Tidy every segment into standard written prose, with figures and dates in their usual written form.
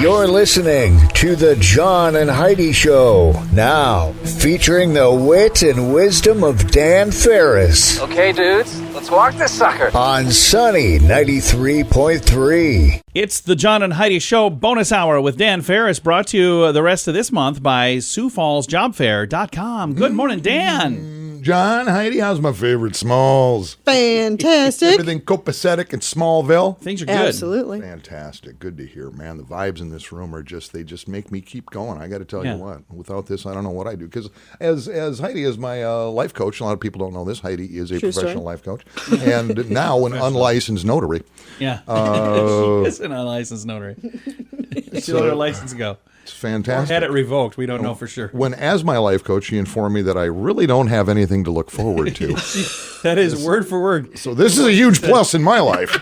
You're listening to the John and Heidi Show, now featuring the wit and wisdom of Dan Farris. Okay, dudes, let's walk this sucker. On Sunny 93.3. It's the John and Heidi Show bonus hour with Dan Farris, brought to you the rest of this month by SiouxFallsJobFair.com. Good morning, Dan. John, Heidi, how's my favorite smalls? Fantastic. Everything copacetic in Smallville? Things are good. Absolutely. Fantastic. Good to hear, man. The vibes in this room are they just make me keep going. I got to tell you what. Without this, I don't know what I do. Because as Heidi is my life coach, a lot of people don't know this. Heidi is a professional life coach. And now an unlicensed notary. Yeah. She is an unlicensed notary. She let her license go. It's fantastic. Or had it revoked. We don't know for sure. When, as my life coach, she informed me that I really don't have anything to look forward to. That is word for word. So this is a huge plus in my life,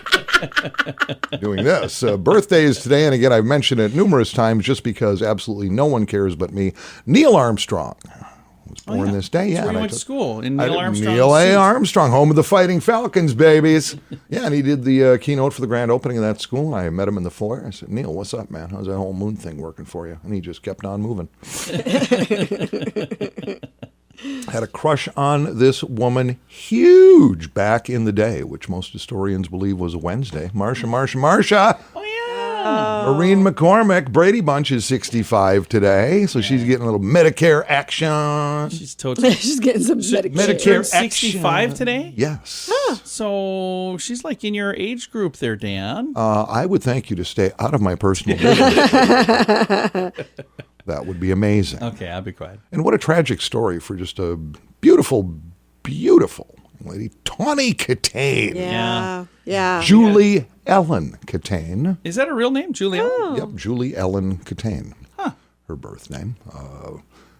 doing this. Birthdays today, and again, I've mentioned it numerous times just because absolutely no one cares but me. Neil Armstrong was born this day. That's where you went to school, in Neil Armstrong. Neil A. Armstrong, home of the Fighting Falcons, babies. Yeah, and he did the keynote for the grand opening of that school. I met him in the foyer. I said, Neil, what's up, man? How's that whole moon thing working for you? And he just kept on moving. Had a crush on this woman, huge back in the day, which most historians believe was a Wednesday. Marsha. Oh, yeah. Maureen McCormick, Brady Bunch is 65 today, so she's getting a little Medicare action. She's totally. She's getting some Medicare 65 today? Yes. So she's like in your age group there, Dan. I would thank you to stay out of my personal business. That would be amazing. Okay, I'll be quiet. And what a tragic story for just a beautiful, beautiful lady, Tawny Catane. Yeah. Julie Ellen Catane. Is that a real name, Julie Ellen? Yep, Julie Ellen Catane. Huh. Her birth name.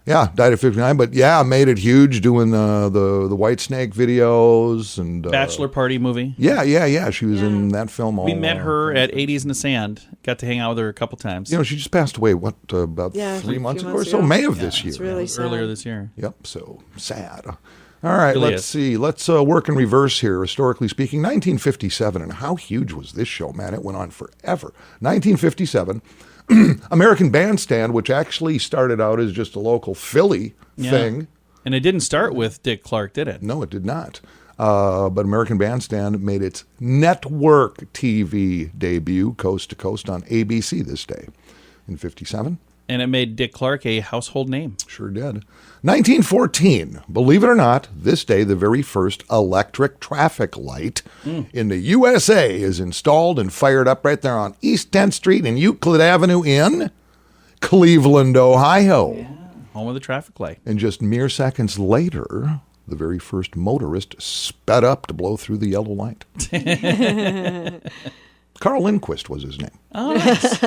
Died at 59, but made it huge doing the White Snake videos and Bachelor Party movie. Yeah. She was in that film. We met her at 80s in the Sand. Got to hang out with her a couple times. You know, she just passed away, about 3 months ago or so? May of this year. It's really sad. Earlier this year. Yep, so sad. All right, Really let's see. Let's work in reverse here, historically speaking. 1957, and how huge was this show, man? It went on forever. 1957, American Bandstand, which actually started out as just a local Philly thing. And it didn't start with Dick Clark, did it? No, it did not. But American Bandstand made its network TV debut, coast to coast, on ABC this day in 57. And it made Dick Clark a household name. Sure did. 1914, believe it or not, this day the very first electric traffic light in the USA is installed and fired up right there on East 10th Street and Euclid Avenue in Cleveland, Ohio. Yeah, home of the traffic light. And just mere seconds later, the very first motorist sped up to blow through the yellow light. Carl Lindquist was his name. Oh, nice.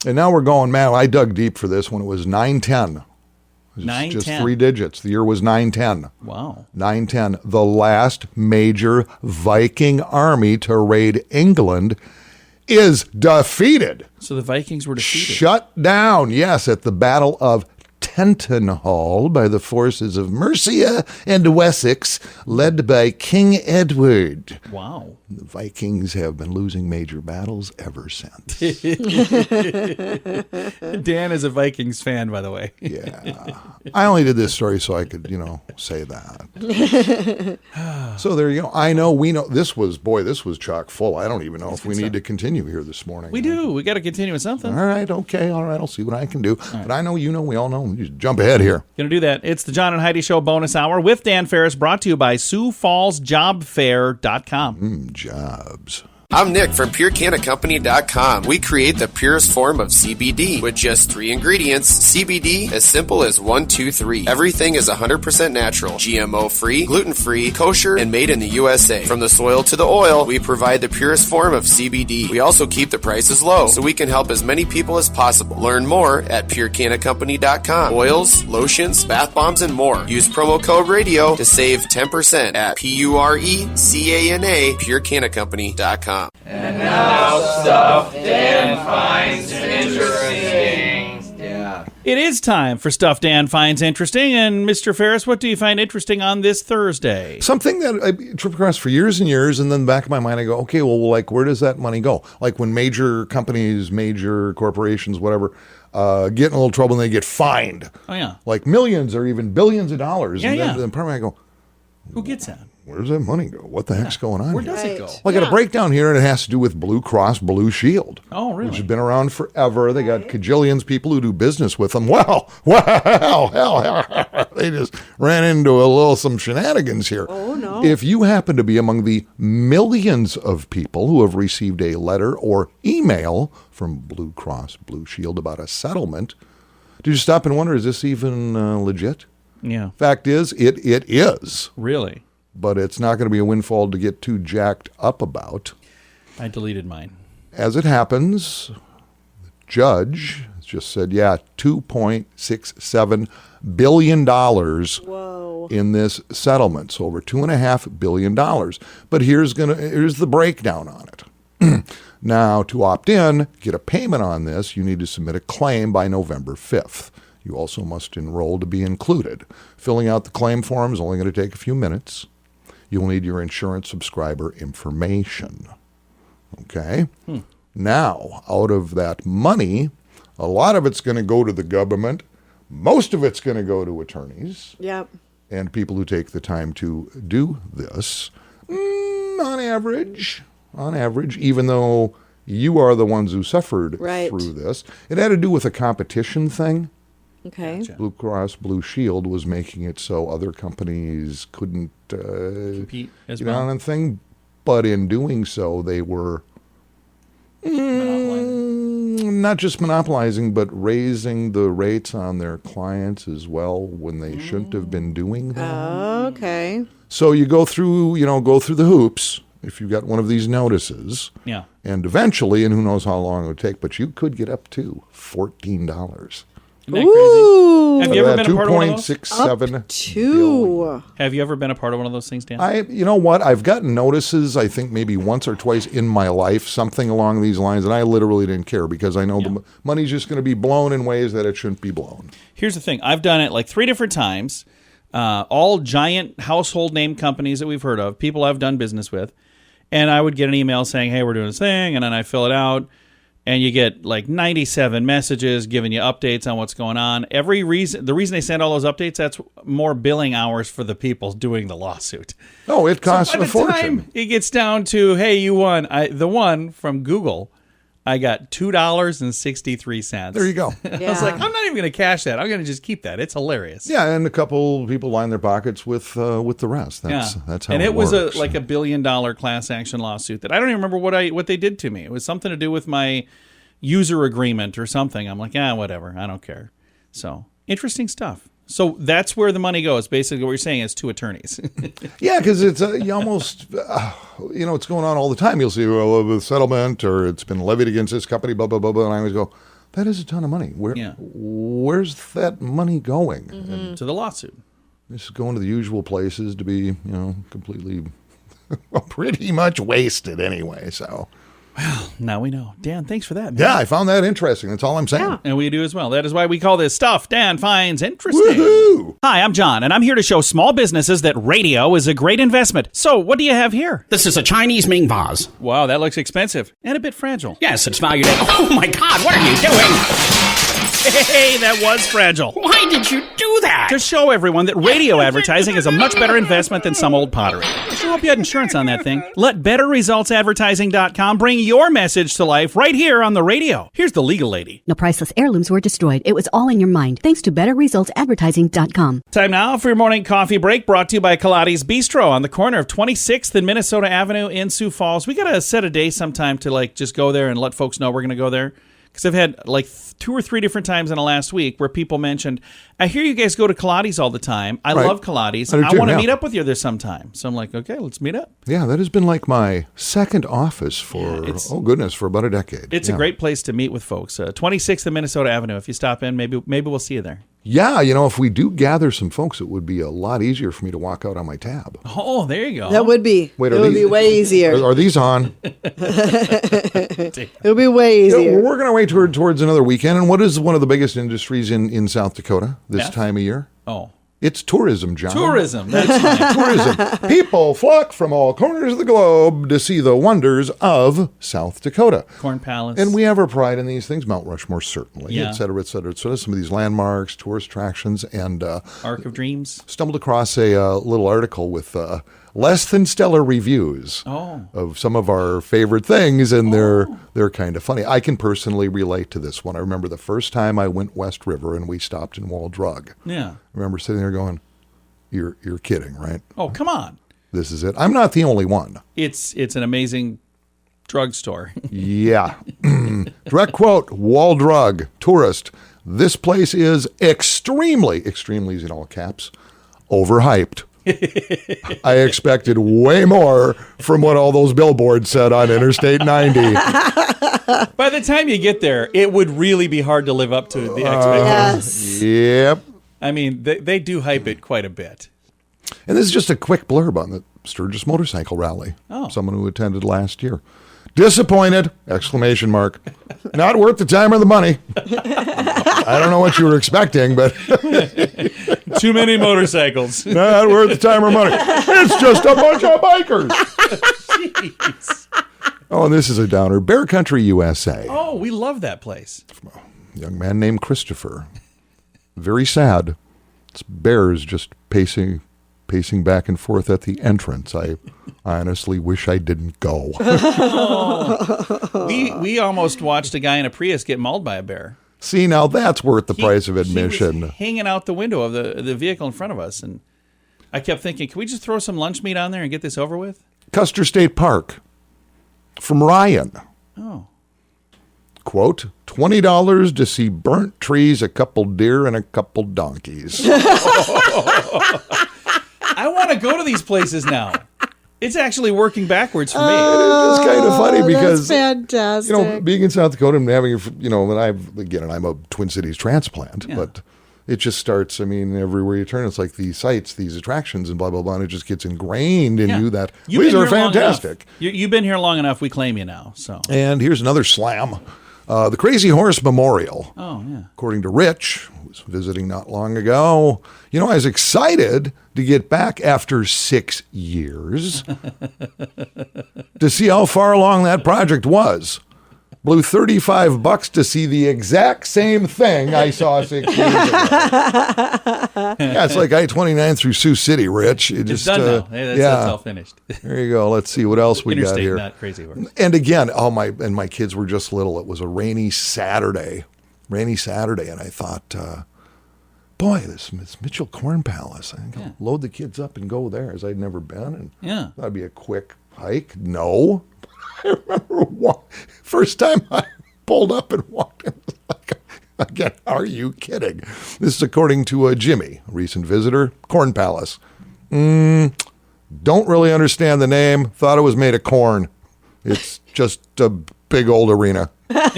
And now we're going, man, I dug deep for this when it was 910. Just 3 digits. The year was 910. Wow. 910. The last major Viking army to raid England is defeated. So the Vikings were defeated. Shut down, yes, at the Battle of Tettenhall by the forces of Mercia and Wessex, led by King Edward. Wow. The Vikings have been losing major battles ever since. Dan is a Vikings fan, by the way. Yeah. I only did this story so I could, say that. So there you go. I know, we know. This was chock full. I don't even know if we need to continue here this morning. We do. We got to continue with something. All right. Okay. All right. I'll see what I can do. But I know, we all know. You just jump ahead here. Going to do that. It's the John and Heidi Show bonus hour with Dan Farris, brought to you by SiouxFallsJobFair.com. Jobs. I'm Nick from PureCannaCompany.com. We create the purest form of CBD with just 3 ingredients. CBD, as simple as 1, 2, 3. Everything is 100% natural, GMO-free, gluten-free, kosher, and made in the USA. From the soil to the oil, we provide the purest form of CBD. We also keep the prices low, so we can help as many people as possible. Learn more at PureCannaCompany.com. Oils, lotions, bath bombs, and more. Use promo code RADIO to save 10% at PureCanna, PureCannaCompany.com. And now stuff Dan finds interesting. Yeah. It is time for Stuff Dan Finds Interesting. And Mr. Farris, what do you find interesting on this Thursday? Something that I tripped across for years and years, and then back of my mind I go, okay, well, like, where does that money go? Like when major companies, major corporations, whatever, get in a little trouble and they get fined. Oh, yeah. Like millions or even billions of dollars. Yeah, and yeah. then part of me I go, Who gets that? where does that money go? What the heck's going on Where here? does it go? Right. Well, I got a breakdown here, and it has to do with Blue Cross Blue Shield. Oh, really? Which has been around forever. They got cajillions people who do business with them. Well, hell, they just ran into some shenanigans here. Oh, no. If you happen to be among the millions of people who have received a letter or email from Blue Cross Blue Shield about a settlement, did you stop and wonder, is this even legit? Yeah. Fact is, it is. Really? But it's not going to be a windfall to get too jacked up about. I deleted mine. As it happens, the judge just said, $2.67 billion Whoa. in this settlement. So over $2.5 billion. But here's the breakdown on it. Now, to opt in, get a payment on this, you need to submit a claim by November 5th. You also must enroll to be included. Filling out the claim form is only going to take a few minutes. You'll need your insurance subscriber information. Okay? Now, out of that money, a lot of it's going to go to the government. Most of it's going to go to attorneys Yep. and people who take the time to do this. On average, even though you are the ones who suffered Right. through this, it had to do with a competition thing. Okay. Gotcha. Blue Cross Blue Shield was making it so other companies couldn't Compete as get well. on a thing, but in doing so, they were not just monopolizing, but raising the rates on their clients as well when they shouldn't have been doing that. Okay. So you go through the hoops if you got one of these notices, Yeah. and eventually, and who knows how long it would take, but you could get up to $14. Isn't that Ooh. crazy? Have you ever been a part of one of those? $2.67 billion. Two. Have you ever been a part of one of those things, Dan? You know what? I've gotten notices, I think maybe once or twice in my life, something along these lines, and I literally didn't care because I know the money's just going to be blown in ways that it shouldn't be blown. Here's the thing. I've done it like 3 different times. All giant household name companies that we've heard of, people I've done business with. And I would get an email saying, hey, we're doing this thing. And then I fill it out. And you get like 97 messages giving you updates on what's going on. The reason they send all those updates, that's more billing hours for the people doing the lawsuit. Oh, it costs By the a fortune. time it gets down to, hey, you won. The one from Google, I got $2.63. There you go. I was like, I'm not even going to cash that. I'm going to just keep that. It's hilarious. Yeah, and a couple people line their pockets with the rest. That's how and it it was works. like $1 billion class action lawsuit that I don't even remember what they did to me. It was something to do with my user agreement or something. I'm like, whatever. I don't care. So interesting stuff. So that's where the money goes. Basically, what you're saying is to attorneys. Yeah, because it's you almost, it's going on all the time. You'll see, well, a settlement or it's been levied against this company, blah, blah, blah, blah. And I always go, that is a ton of money. Where's that money going? And to the lawsuit. this is going to the usual places to be, completely, pretty much wasted anyway. So, Now we know. Dan, thanks for that, man. yeah, I found that interesting. That's all I'm saying. Yeah. And we do as well. That is why we call this Stuff Dan Finds Interesting. Woohoo! Hi, I'm John, and I'm here to show small businesses that radio is a great investment. So, what do you have here? This is a Chinese Ming vase. Wow, that looks expensive and a bit fragile. Yes, it's valued at... Oh my God, what are you doing? Hey, that was fragile. Why did you do that? To show everyone that radio advertising is a much better investment than some old pottery. I sure hope you had insurance on that thing. Let BetterResultsAdvertising.com bring your message to life right here on the radio. Here's the legal lady. No priceless heirlooms were destroyed. It was all in your mind. Thanks to BetterResultsAdvertising.com. Time now for your morning coffee break, brought to you by Kaladi's Bistro on the corner of 26th and Minnesota Avenue in Sioux Falls. We got to set a day sometime to just go there and let folks know we're going to go there. Because I've had 2 or 3 different times in the last week where people mentioned, I hear you guys go to Kaladi's all the time. I love Kaladi's. I do I too, want to yeah. meet up with you there sometime. So I'm like, okay, let's meet up. Yeah, that has been like my second office for, for about a decade. It's a great place to meet with folks. 26th and Minnesota Avenue. If you stop in, maybe we'll see you there. Yeah, if we do gather some folks, it would be a lot easier for me to walk out on my tab. Oh, there you go. That would be. Wait, it would be way easier. Are these on? It would be way easier. We're going to wait towards another weekend. And what is one of the biggest industries in South Dakota this time of year? Oh. It's tourism, John. Tourism. That's right. Tourism. People flock from all corners of the globe to see the wonders of South Dakota. Corn Palace. And we have our pride in these things. Mount Rushmore, certainly, Yeah. et cetera, et cetera, et cetera. Some of these landmarks, tourist attractions, and Arc of Dreams. stumbled across a little article with less than stellar reviews of some of our favorite things, and they're kind of funny. I can personally relate to this one. I remember the first time I went West River and we stopped in Wall Drug. Yeah. I remember sitting there going, "You're kidding, right? Oh, come on. This is it." I'm not the only one. It's an amazing drugstore. Yeah. Direct quote, Wall Drug, tourist. "This place is extremely in all caps, overhyped. I expected way more from what all those billboards said on Interstate 90. By the time you get there, it would really be hard to live up to the expectations. Yes. Yep. I mean, they do hype it quite a bit. And this is just a quick blurb on the Sturgis Motorcycle Rally. Oh. Someone who attended last year. "Disappointed! Exclamation mark. Not worth the time or the money." I don't know what you were expecting, but Too many motorcycles. not worth the time or money. It's just a bunch of bikers. Jeez. Oh, and this is a downer. Bear Country, USA. Oh, we love that place. A young man named Christopher. Very sad. It's bears just pacing back and forth at the entrance. I honestly wish I didn't go. We almost watched a guy in a Prius get mauled by a bear. See, now that's worth the price of He admission. was hanging out the window of the vehicle in front of us, and I kept thinking, can we just throw some lunch meat on there and get this over with? Custer State Park. From Ryan. Oh. Quote, $20 to see burnt trees, a couple deer, and a couple donkeys. I want to go to these places now. It's actually working backwards for me. It's kind of funny because, That's fantastic. being in South Dakota and having, and I'm a Twin Cities transplant, Yeah. but it just starts, everywhere you turn, it's like these sites, these attractions, and blah, blah, blah, and it just gets ingrained in you that You've these been are here long fantastic. enough. You've been here long enough. We claim you now. So. And here's another slam. The Crazy Horse Memorial. Oh, yeah. According to Rich, who was visiting not long ago, I was excited to get back after 6 years to see how far along that project was. Blew $35 to see the exact same thing I saw 6 years ago. Yeah, it's like I-29 through Sioux City, Rich. It's done now. Hey, that's all finished. There you go. Let's see what else we got Interstate, here. not Crazy Horse. And again, my kids were just little. It was a rainy Saturday, and I thought, boy, this Mitchell Corn Palace. I think I'll load the kids up and go there, as I'd never been, and that'd be a quick hike. No, I remember first time I pulled up and walked in. It was like, again, are you kidding? This is according to Jimmy, a recent visitor. Corn Palace. Don't really understand the name. Thought it was made of corn. It's just a big old arena. But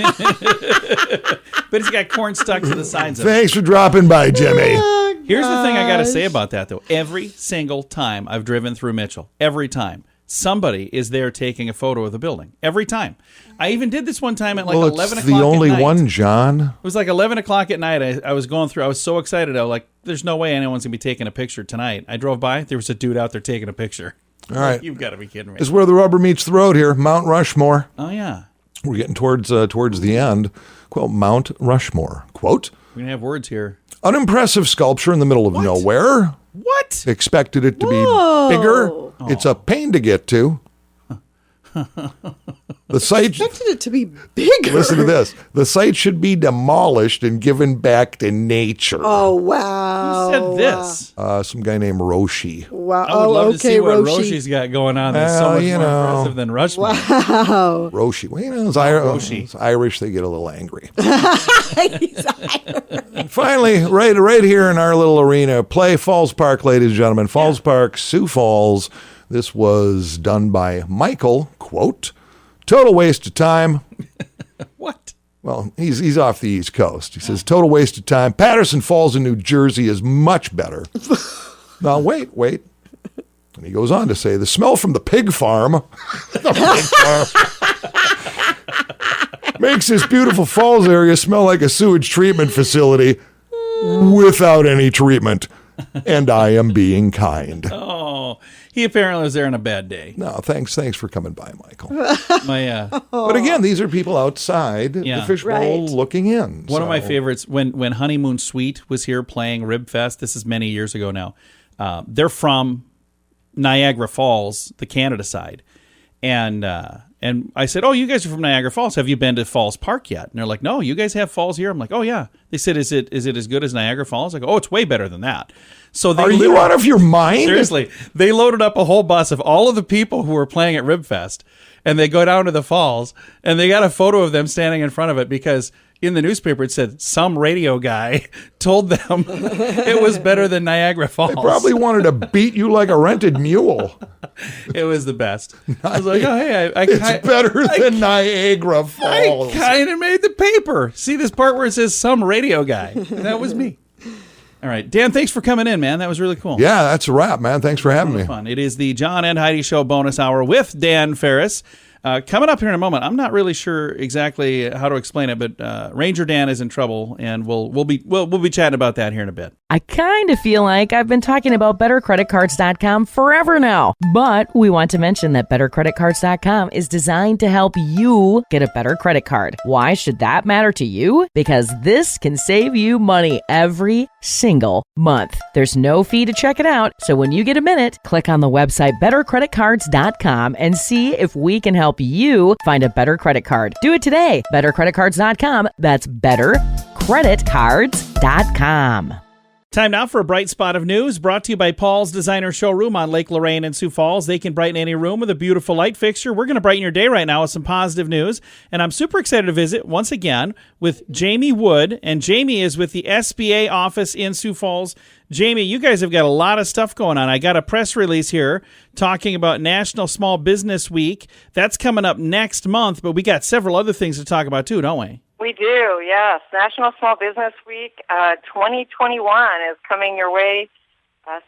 it's got corn stuck to the sides of it. Thanks for dropping by, Jimmy. Here's the thing I got to say about that, though. Every single time I've driven through Mitchell, every time, somebody is there taking a photo of the building. Every time. I even did this one time at 11 o'clock it's the only at night. one, John. It was like 11 o'clock at night. I was going through. I was so excited. I was like, there's no way anyone's going to be taking a picture tonight. I drove by. There was a dude out there taking a picture. All right. You've got to be kidding me. This is where the rubber meets the road here. Mount Rushmore. Oh, yeah. We're getting towards the end. Quote, Mount Rushmore. Quote, We're going to have words here. unimpressive sculpture in the middle of nowhere. What? Expected it to be bigger. It's a pain to get to. The site Expected it to be bigger. Listen to this. The site should be demolished and given back to nature. Oh, wow. Who said this? Some guy named Roshi. Wow. I would love to see what Roshi. Roshi's got going on that's so Well, much you more know. impressive than Rushmore. Wow. Roshi. Well, Roshi. it's Irish. They get a little angry. Finally, right here in our little arena, play Falls Park, ladies and gentlemen. Falls Park, Sioux Falls. This was done by Michael. Quote, total waste of time. What? Well, he's off the East Coast. He says, total waste of time. Patterson Falls in New Jersey is much better. Now, wait. And he goes on to say, the smell from the pig farm, makes this beautiful falls area smell like a sewage treatment facility without any treatment. And I am being kind. Oh, he apparently was there on a bad day. No, thanks for coming by, Michael. But again, these are people outside the fishbowl looking in. One of my favorites, when Honeymoon Suite was here playing Rib Fest, this is many years ago now, they're from Niagara Falls, the Canada side. And I said, oh, you guys are from Niagara Falls. Have you been to Falls Park yet? And they're like, no, you guys have falls here? I'm like, oh, yeah. They said, is it as good as Niagara Falls? I go, oh, it's way better than that. So are you out of your mind? Seriously. They loaded up a whole bus of all of the people who were playing at Rib Fest, and they go down to the falls, and they got a photo of them standing in front of it because in the newspaper it said some radio guy told them it was better than Niagara Falls. They probably wanted to beat you like a rented mule. It was the best. I was like, oh, hey, it's better than Niagara Falls. I kind of made the paper. See this part where it says some radio guy? That was me. All right, Dan, thanks for coming in, man. That was really cool. Yeah, that's a wrap, man. Thanks for having me. Fun. It is the John and Heidi Show bonus hour with Dan Farris. Coming up here in a moment, I'm not really sure exactly how to explain it, but Ranger Dan is in trouble, and we'll be chatting about that here in a bit. I kind of feel like I've been talking about BetterCreditCards.com forever now, but we want to mention that BetterCreditCards.com is designed to help you get a better credit card. Why should that matter to you? Because this can save you money every single month. There's no fee to check it out, so when you get a minute, click on the website BetterCreditCards.com and see if we can help you find a better credit card. Do it today. BetterCreditCards.com. That's BetterCreditCards.com. Time now for a bright spot of news brought to you by Paul's Designer Showroom on Lake Lorraine in Sioux Falls. They can brighten any room with a beautiful light fixture. We're going to brighten your day right now with some positive news. And I'm super excited to visit once again with Jamie Wood. And Jamie is with the SBA office in Sioux Falls. Jamie, you guys have got a lot of stuff going on. I got a press release here talking about National Small Business Week. That's coming up next month, but we got several other things to talk about too, don't we? We do, yes. National Small Business Week 2021 is coming your way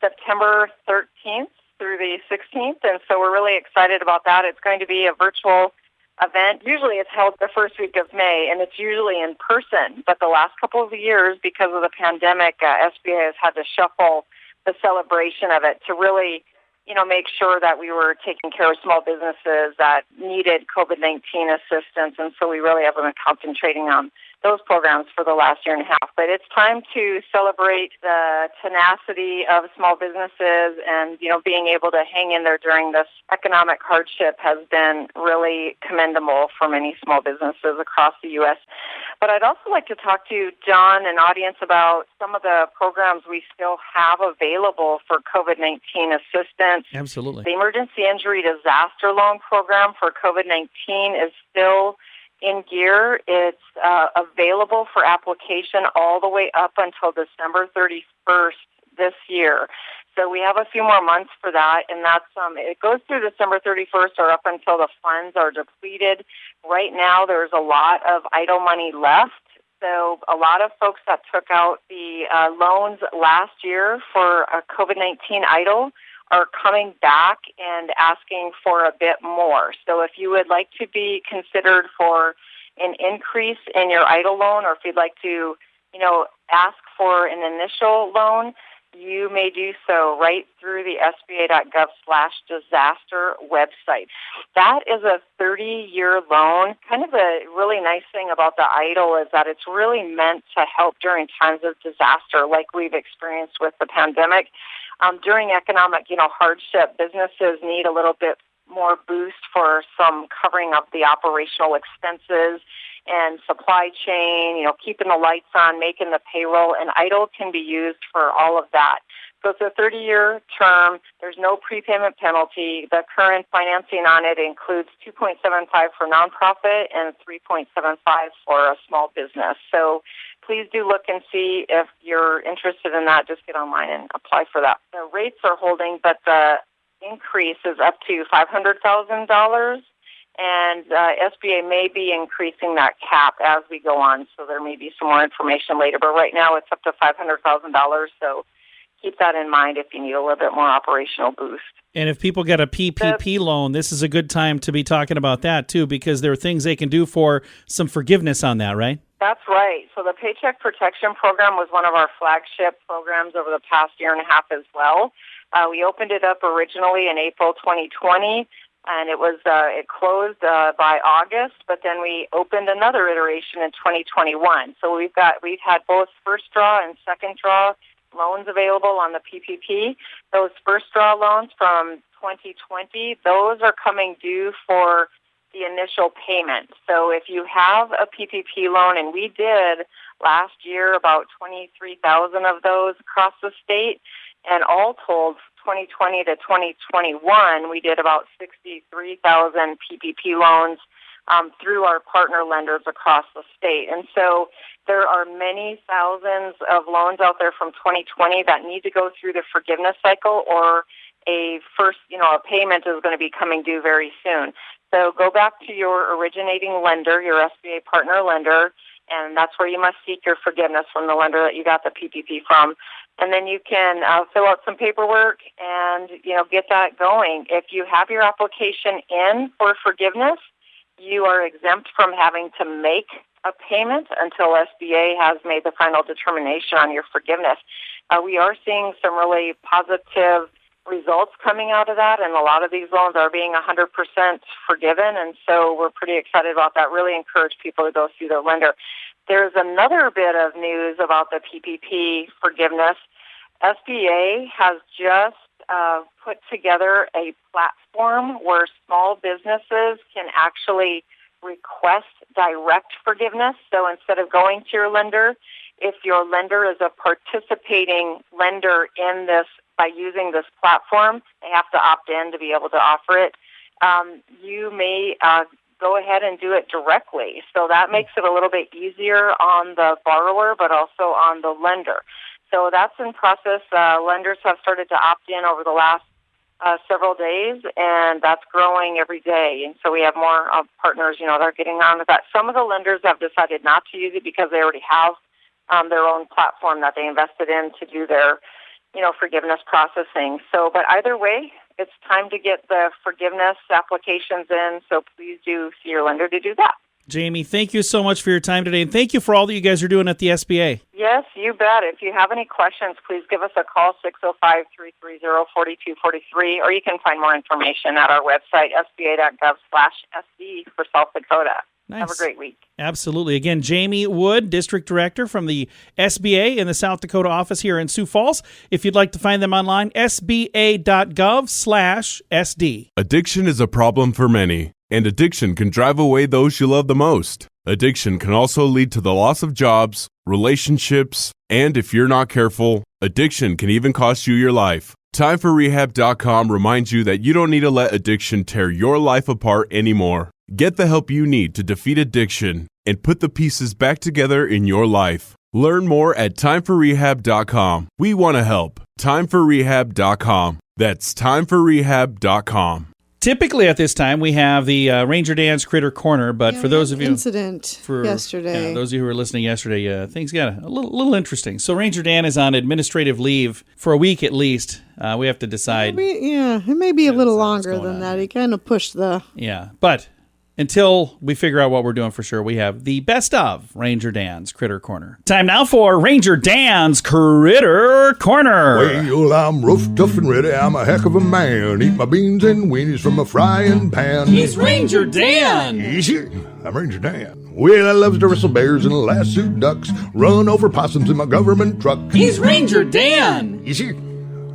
September 13th through the 16th, and so we're really excited about that. It's going to be a virtual event. Usually it's held the first week of May, and it's usually in person, but the last couple of years, because of the pandemic, SBA has had to shuffle the celebration of it to really make sure that we were taking care of small businesses that needed COVID-19 assistance. And so we really have been concentrating on those programs for the last year and a half. But it's time to celebrate the tenacity of small businesses and, being able to hang in there during this economic hardship has been really commendable for many small businesses across the U.S. But I'd also like to talk to John and audience about some of the programs we still have available for COVID-19 assistance. Absolutely. The Emergency Injury Disaster Loan Program for COVID-19 is still in gear. It's available for application all the way up until December 31st this year. So we have a few more months for that, and that's it goes through December 31st or up until the funds are depleted. Right now, there's a lot of idle money left. So a lot of folks that took out the loans last year for a COVID-19 idle are coming back and asking for a bit more. So if you would like to be considered for an increase in your idle loan, or if you'd like to, ask for an initial loan, you may do so right through the SBA.gov/disaster website. That is a 30-year loan. Kind of a really nice thing about the EIDL is that it's really meant to help during times of disaster like we've experienced with the pandemic. During economic, hardship, businesses need a little bit more boost for some covering up the operational expenses and supply chain, keeping the lights on, making the payroll, and EIDL can be used for all of that. So it's a 30-year term. There's no prepayment penalty. The current financing on it includes 2.75 for nonprofit and 3.75 for a small business. So please do look and see if you're interested in that. Just get online and apply for that. The rates are holding, but the increase is up to $500,000. And SBA may be increasing that cap as we go on, so there may be some more information later. But right now it's up to $500,000, so keep that in mind if you need a little bit more operational boost. And if people get a PPP loan, this is a good time to be talking about that, too, because there are things they can do for some forgiveness on that, right? That's right. So the Paycheck Protection Program was one of our flagship programs over the past year and a half as well. We opened it up originally in April 2020, and it closed by August, but then we opened another iteration in 2021. So we've had both first draw and second draw loans available on the PPP. Those first draw loans from 2020, those are coming due for the initial payment. So if you have a PPP loan, and we did last year about 23,000 of those across the state, and all told 2020 to 2021, we did about 63,000 PPP loans through our partner lenders across the state. And so there are many thousands of loans out there from 2020 that need to go through the forgiveness cycle, or a payment is going to be coming due very soon. So go back to your originating lender, your SBA partner lender, and that's where you must seek your forgiveness from the lender that you got the PPP from. And then you can fill out some paperwork and, get that going. If you have your application in for forgiveness, you are exempt from having to make a payment until SBA has made the final determination on your forgiveness. We are seeing some really positive results coming out of that, and a lot of these loans are being 100% forgiven, and so we're pretty excited about that. Really encourage people to go through their lender. There's another bit of news about the PPP forgiveness. SBA has just put together a platform where small businesses can actually request direct forgiveness. So instead of going to your lender, if your lender is a participating lender in this by using this platform, they have to opt in to be able to offer it. You may go ahead and do it directly. So that makes it a little bit easier on the borrower, but also on the lender. So that's in process. Lenders have started to opt in over the last several days, and that's growing every day. And so we have more partners, that are getting on with that. Some of the lenders have decided not to use it because they already have their own platform that they invested in to do their, forgiveness processing. So, but either way, it's time to get the forgiveness applications in. So please do see your lender to do that. Jamie, thank you so much for your time today, and thank you for all that you guys are doing at the SBA. Yes, you bet. If you have any questions, please give us a call, 605-330-4243, or you can find more information at our website, sba.gov/SD for South Dakota. Nice. Have a great week. Absolutely. Again, Jamie Wood, District Director from the SBA in the South Dakota office here in Sioux Falls. If you'd like to find them online, sba.gov/SD. Addiction is a problem for many, and addiction can drive away those you love the most. Addiction can also lead to the loss of jobs, relationships, and if you're not careful, addiction can even cost you your life. TimeForRehab.com reminds you that you don't need to let addiction tear your life apart anymore. Get the help you need to defeat addiction and put the pieces back together in your life. Learn more at TimeForRehab.com. We want to help. TimeForRehab.com. That's TimeForRehab.com. Typically at this time, we have the Ranger Dan's Critter Corner, but for those of you... Incident yesterday. Yeah, those of you who were listening yesterday, things got a little interesting. So Ranger Dan is on administrative leave for a week at least. We have to decide. It may be a little longer than that. He kind of pushed the... Yeah, but until we figure out what we're doing for sure, we have the best of Ranger Dan's Critter Corner. Time now for Ranger Dan's Critter Corner. Well, I'm rough, tough, and ready. I'm a heck of a man. Eat my beans and weenies from a frying pan. He's Ranger Dan. Easy. I'm Ranger Dan. Well, I loves to wrestle bears and lasso ducks. Run over possums in my government truck. He's Ranger Dan. Easy.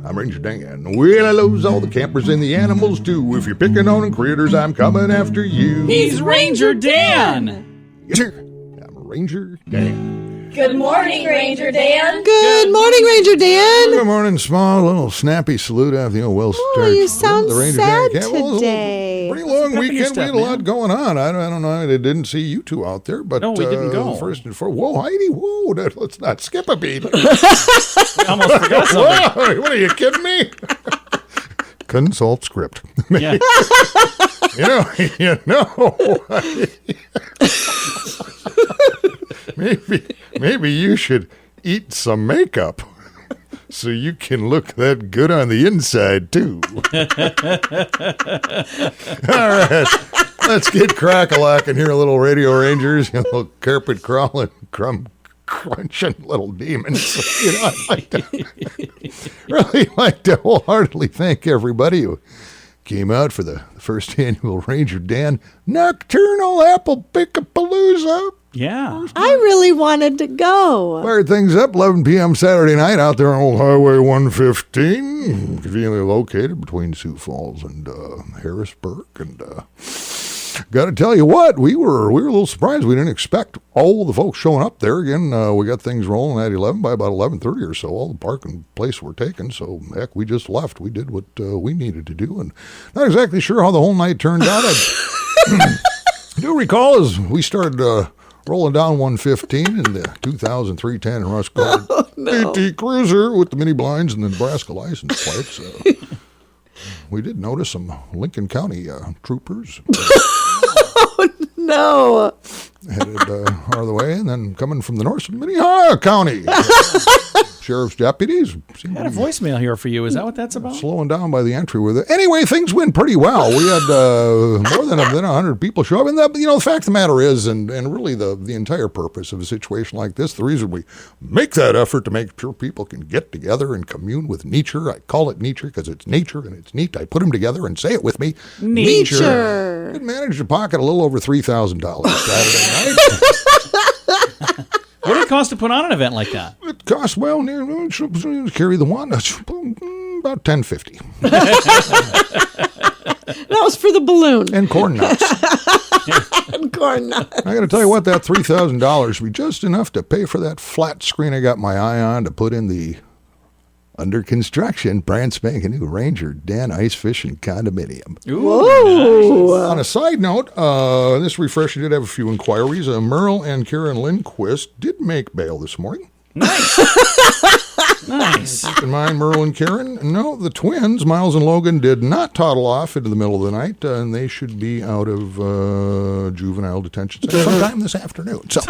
I'm Ranger Dan. Well, I loves all the campers and the animals too. If you're picking on critters, I'm coming after you. He's Ranger Dan. Yes, sir. I'm Ranger Dan. Good morning, Ranger Dan. Good morning, Ranger Dan. Good morning, small, little snappy salute out of the old well-starched. Oh, you sound the Ranger sad Dan. today. Pretty long weekend. We had a lot going on. I don't know. I didn't see you two out there, but no, we didn't go. First and foremost, whoa, Heidi, whoa! Let's not skip a beat. I almost forgot something. What are you kidding me? Consult script. Yeah. maybe you should eat some makeup so you can look that good on the inside, too. All right. Let's get crack-a-lacking here, little Radio Rangers, you little carpet-crawling, crunching little demons. I'd really like to wholeheartedly thank everybody who came out for the first annual Ranger Dan Nocturnal Apple Pick-a-Palooza. Yeah. I really wanted to go. Fired things up 11 p.m. Saturday night out there on Old Highway 115, conveniently located between Sioux Falls and Harrisburg. And got to tell you what, we were a little surprised. We didn't expect all the folks showing up there. Again, we got things rolling at 11 by about 11:30 or so. All the parking places were taken, so heck, we just left. We did what we needed to do, and not exactly sure how the whole night turned out. I do recall as we started rolling down 115 in the 2003 Tan and Rust Colored AT Cruiser with the mini blinds and the Nebraska license plates. We did notice some Lincoln County troopers. Oh, no. Headed our way, and then coming from the north, Minnehaha County. Sheriff's deputies. I had a voicemail here for you. Is that what that's about? Slowing down by the entry with it. Anyway, things went pretty well. We had more than 100 people show up. And the fact of the matter is, and really the entire purpose of a situation like this, the reason we make that effort to make sure people can get together and commune with nature. I call it nature because it's nature and it's neat. I put them together and say it with me. Nature. We managed to pocket a little over $3,000 Saturday night. What did it cost to put on an event like that? It cost, well, carry the one, about $10.50. That was for the balloon. And corn nuts. And corn nuts. I got to tell you what, that $3,000 would be just enough to pay for that flat screen I got my eye on to put in the under construction, brand spanking new Ranger Dan Ice Fishing Condominium. Whoa. Nice. On a side note, this refresher did have a few inquiries. Merle and Karen Lindquist did make bail this morning. Nice. Nice. Keep in mind, Merle and Karen, no, the twins, Miles and Logan, did not toddle off into the middle of the night, and they should be out of juvenile detention center sometime this afternoon. So,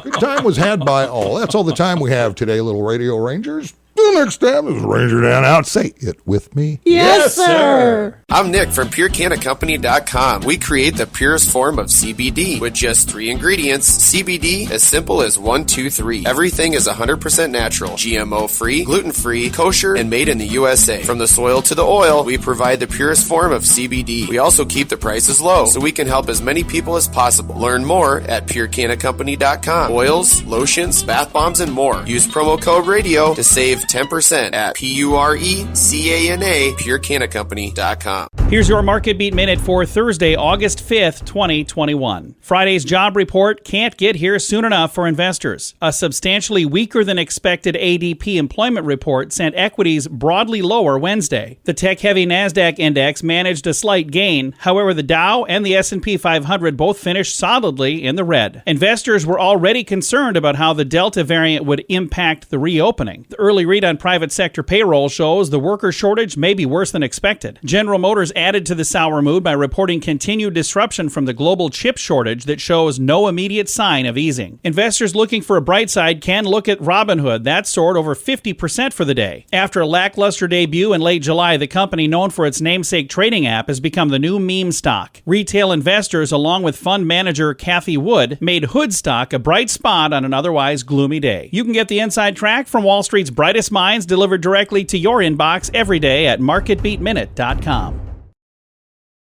good time was had by all. That's all the time we have today, little Radio Rangers. Till next time, this is Ranger Dan out. Say it with me. Yes, sir. I'm Nick from PureCannaCompany.com. We create the purest form of CBD with just 3 ingredients. CBD, as simple as 1, 2, 3. Everything is 100% natural, GMO-free, gluten-free, kosher, and made in the USA. From the soil to the oil, we provide the purest form of CBD. We also keep the prices low, so we can help as many people as possible. Learn more at PureCannaCompany.com. Oils, lotions, bath bombs, and more. Use promo code RADIO to save 10% at PURECANA, PureCannaCompany.com. Here's your Market Beat Minute for Thursday, August 5th, 2021. Friday's job report can't get here soon enough for investors. A substantially weaker than expected ADP employment report sent equities broadly lower Wednesday. The tech-heavy NASDAQ index managed a slight gain. However, the Dow and the S&P 500 both finished solidly in the red. Investors were already concerned about how the Delta variant would impact the reopening. The early read on private sector payroll shows the worker shortage may be worse than expected. General Motors added to the sour mood by reporting continued disruption from the global chip shortage that shows no immediate sign of easing. Investors looking for a bright side can look at Robinhood. That soared over 50% for the day. After a lackluster debut in late July, the company known for its namesake trading app has become the new meme stock. Retail investors, along with fund manager Kathy Wood, made Hood stock a bright spot on an otherwise gloomy day. You can get the inside track from Wall Street's brightest minds delivered directly to your inbox every day at marketbeatminute.com.